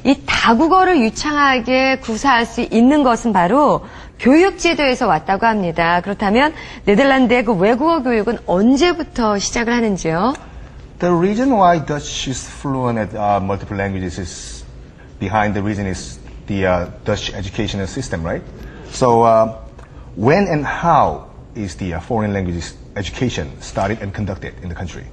이 다국어를 유창하게 구사할 수 있는 것은 바로 교육제도에서 왔다고 합니다. 그렇다면 네덜란드의 그 외국어 교육은 언제부터 시작을 하는지요? The reason why Dutch is fluent at multiple languages is behind the reason is the Dutch educational system, right? So when and how is the foreign languages education started and conducted in the country?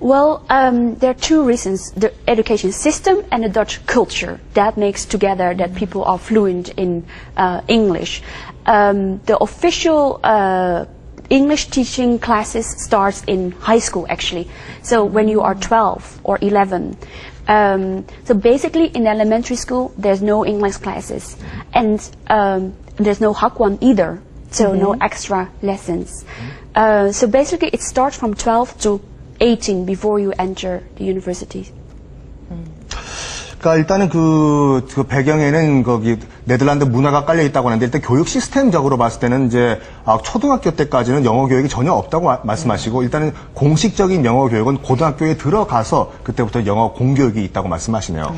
Well, there are two reasons: the education system and the Dutch culture that makes together that people are fluent in English. The official English teaching classes starts in high school actually. So when you are 12 or 11. So basically in elementary school there's no English classes and there's no 학원 either. So no extra lessons. So basically it starts from 12 to 18 before you enter the university. 그러니까 일단은 그 배경에는 거기 네덜란드 문화가 깔려 있다고 하는데 일단 교육 시스템적으로 봤을 때는 이제 초등학교 때까지는 영어 교육이 전혀 없다고 말씀하시고 일단은 공식적인 영어 교육은 고등학교에 들어가서 그때부터 영어 공교육이 있다고 말씀하시네요.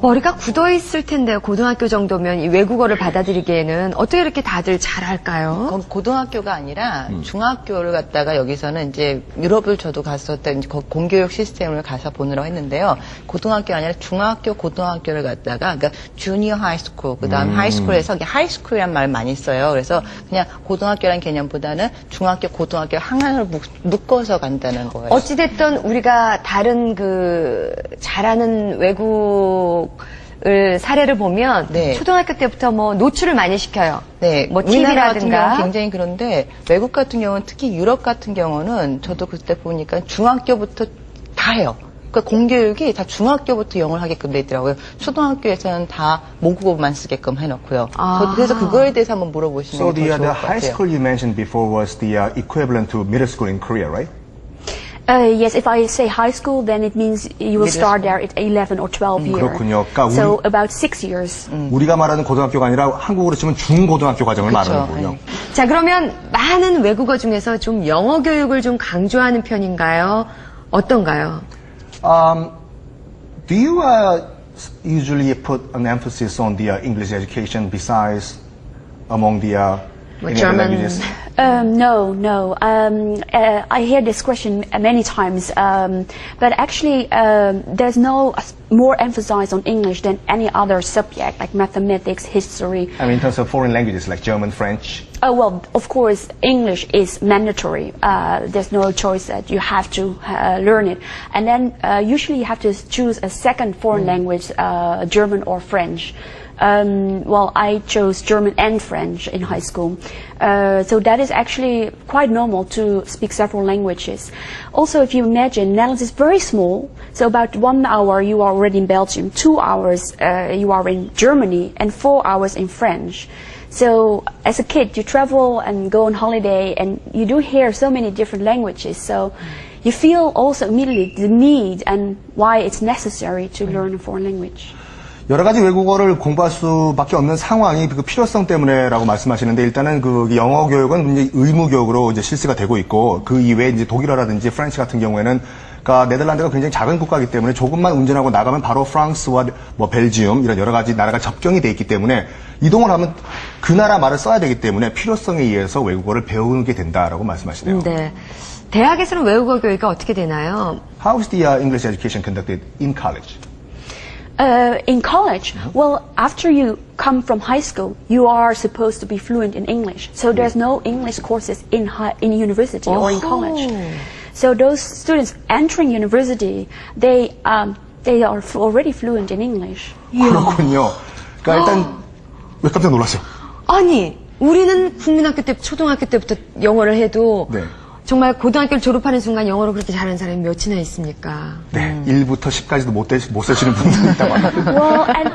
머리가 굳어 있을 텐데요. 고등학교 정도면 이 외국어를 받아들이기에는 어떻게 이렇게 다들 잘할까요? 그건 고등학교가 아니라 중학교를 갔다가 여기서는 이제 유럽을 저도 갔었던 공교육 시스템을 가서 보느라고 했는데요. 고등학교 아니라 중학교, 고등학교를 갔다가 그러니까 주니어 하이스쿨, 그다음 하이스쿨에서 하이스쿨이란 말을 많이 써요. 그래서 그냥 고등학교라는 개념보다는 중학교, 고등학교 하나를 묶어서 간다는 거예요. 어찌됐든 우리가 다른 그 잘하는 외국 사례를 보면 네. 초등학교 때부터 뭐 노출을 많이 시켜요. 네, 뭐 우리나라 같은 TV라든가 경우는 굉장히 그런데 외국 같은 경우는 특히 유럽 같은 경우는 저도 그때 보니까 중학교부터 다 해요. 그러니까 공교육이 다 중학교부터 영어를 하게끔 돼 있더라고요. 초등학교에서는 다 모국어만 쓰게끔 해놓고요. 그래서 그거에 대해서 한번 물어보시면 So 더 좋을 것 the 같아요. high school you mentioned before was the equivalent to middle school in Korea, right? Yes, if I say high school, then it means you will start there at 11 or 12 years. 그렇군요. 그러니까 So about 6 years. 우리가 말하는 고등학교가 아니라 한국으로 치면 중고등학교 과정을 그쵸, 말하는군요. 자, 그러면 많은 외국어 중에서 좀 영어 교육을 좀 강조하는 편인가요? 어떤가요? Do you usually put an emphasis on the English education besides among the any other German? languages? No. I hear this question many times, but actually there's no more emphasis on English than any other subject like mathematics, history. I mean, in terms of foreign languages like German, French. Oh, well, of course, English is mandatory. There's no choice that you have to learn it. And then usually you have to choose a second foreign language, German or French. Well, I chose German and French in high school. So that is actually quite normal to speak several languages. Also, if you imagine, Netherlands is very small. So about 1 hour you are already in Belgium, 2 hours you are in Germany, and 4 hours in French. So as a kid, you travel and go on holiday, and you do hear so many different languages. So you feel also immediately the need and why it's necessary to learn a foreign language. 여러 가지 외국어를 공부할 수밖에 없는 상황이 그 필요성 때문에라고 말씀하시는데 일단은 그 영어 교육은 이제 의무 교육으로 이제 실시가 되고 있고 그 이외에 이제 독일어라든지 프렌치 같은 경우에는 그러니까 네덜란드가 굉장히 작은 국가이기 때문에 조금만 운전하고 나가면 바로 프랑스와 뭐 벨지움 이런 여러 가지 나라가 접경이 돼 있기 때문에 이동을 하면 그 나라 말을 써야 되기 때문에 필요성에 의해서 외국어를 배우게 된다라고 말씀하시네요. 네. 대학에서는 외국어 교육이 어떻게 되나요? How is the English education conducted in college? In college, well, after you come from high school, you are supposed to be fluent in English. So there's no English courses in university or in college. So those students entering university, they are already fluent in English. 그렇군요. 그러니까 일단 왜 깜짝 놀랐어요? 아니, 우리는 국민학교 때, 초등학교 때부터 영어를 해도 네. 정말 고등학교를 졸업하는 순간 영어를 그렇게 잘하는 사람이 몇이나 있습니까? 네, 1부터 10까지도 못 쓰시는 분들이 있다고 합니다. Well, and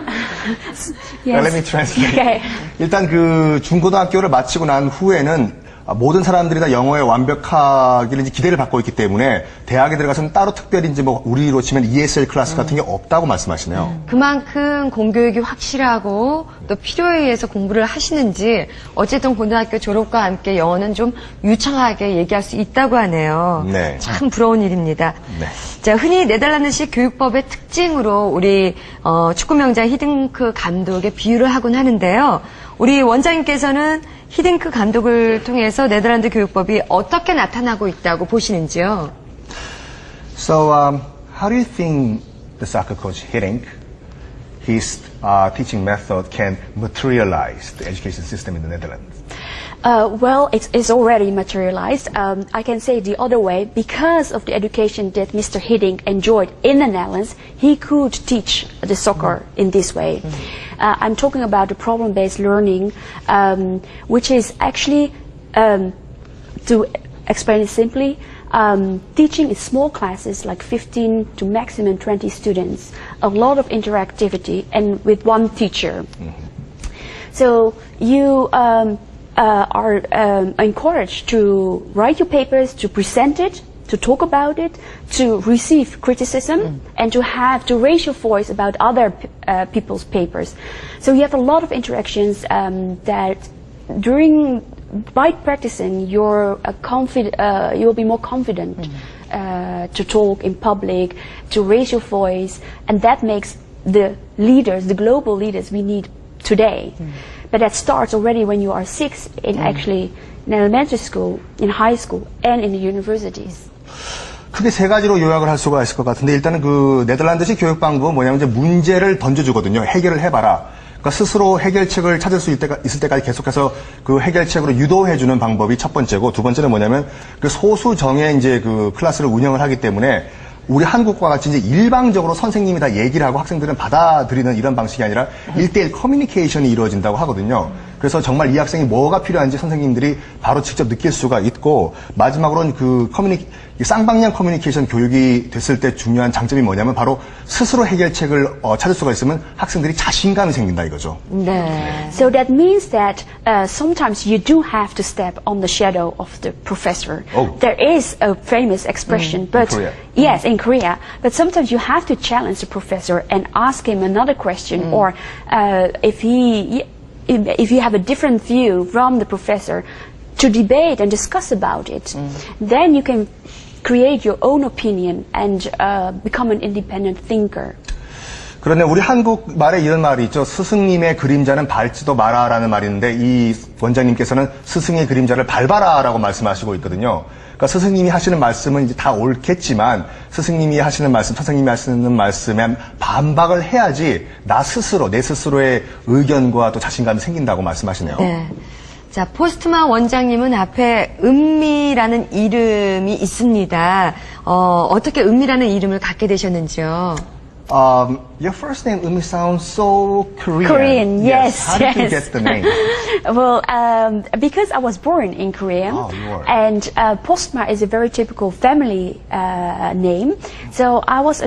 yes. Let me translate. Okay. 일단 그 중고등학교를 마치고 난 후에는 모든 사람들이 다 영어에 완벽하기를 이제 기대를 받고 있기 때문에 대학에 들어가서는 따로 특별히 이제 뭐 우리로 치면 ESL 클래스 같은 게 없다고 말씀하시네요. 그만큼 공교육이 확실하고 또 필요에 의해서 공부를 하시는지 어쨌든 고등학교 졸업과 함께 영어는 좀 유창하게 얘기할 수 있다고 하네요. 네. 참 부러운 일입니다. 네. 자, 흔히 네덜란드식 교육법의 특징으로 우리 축구 명장 히딩크 감독의 비유를 하곤 하는데요. 우리 원장님께서는 히딩크 감독을 통해서 네덜란드 교육법이 어떻게 나타나고 있다고 보시는지요? So, how do you think the soccer coach Hiddink, his teaching method can materialize the education system in the Netherlands? Well, it's already materialized. I can say the other way, because of the education that Mr. Hiddink enjoyed in the Netherlands, he could teach the soccer in this way. I'm talking about the problem-based learning, which is actually, to explain it simply, teaching in small classes, like 15 to maximum 20 students, a lot of interactivity, and with one teacher. So you are encouraged to write your papers, to present it, to talk about it, to receive criticism, and to raise your voice about other people's papers. So you have a lot of interactions that by practicing, you'll be more confident to talk in public, to raise your voice, and that makes the leaders, the global leaders we need today. But that starts already when you are 6 in actually in elementary school, in high school, and in the universities. 크게 세 가지로 요약을 할 수가 있을 것 같은데 일단은 그 네덜란드식 교육 방법은 뭐냐면 이제 문제를 던져주거든요. 해결을 해봐라. 그러니까 스스로 해결책을 찾을 수 있을 때까지 계속해서 그 해결책으로 유도해주는 방법이 첫 번째고 두 번째는 뭐냐면 그 소수 정의 이제 그 클래스를 운영을 하기 때문에 우리 한국과 같이 이제 일방적으로 선생님이 다 얘기를 하고 학생들은 받아들이는 이런 방식이 아니라 1대1 커뮤니케이션이 이루어진다고 하거든요. 그래서 정말 이 학생이 뭐가 필요한지 선생님들이 바로 직접 느낄 수가 있고 마지막으로는 그 쌍방향 커뮤니케이션 교육이 됐을 때 중요한 장점이 뭐냐면 바로 스스로 해결책을 찾을 수가 있으면 학생들이 자신감이 생긴다 이거죠. 네. So that means that sometimes you do have to step on the shadow of the professor. Oh. There is a famous expression, but Korea. yes, in Korea. But sometimes you have to challenge the professor and ask him another question, or if you have a different view from the professor, to debate and discuss about it. Then you can create your own opinion and become an independent thinker. 그런데 우리 한국 말에 이런 말이 있죠. 스승님의 그림자는 밟지도 마라라는 말이 있는데 이 원장님께서는 스승의 그림자를 밟아라라고 말씀하시고 있거든요. 그러니까 스승님이 하시는 말씀은 이제 다 옳겠지만 스승님이 하시는 말씀, 선생님이 하시는 말씀에 반박을 해야지 내 스스로의 의견과 또 자신감이 생긴다고 말씀하시네요. 네. 자, 포스트만 원장님은 앞에 은미라는 이름이 있습니다. 어떻게 은미라는 이름을 갖게 되셨는지요? Your first name Umi sounds so Korean. Korean, yes. How did you yes. get the name? Well, because I was born in Korea, Oh, you were. and Postma is a very typical family name, so I was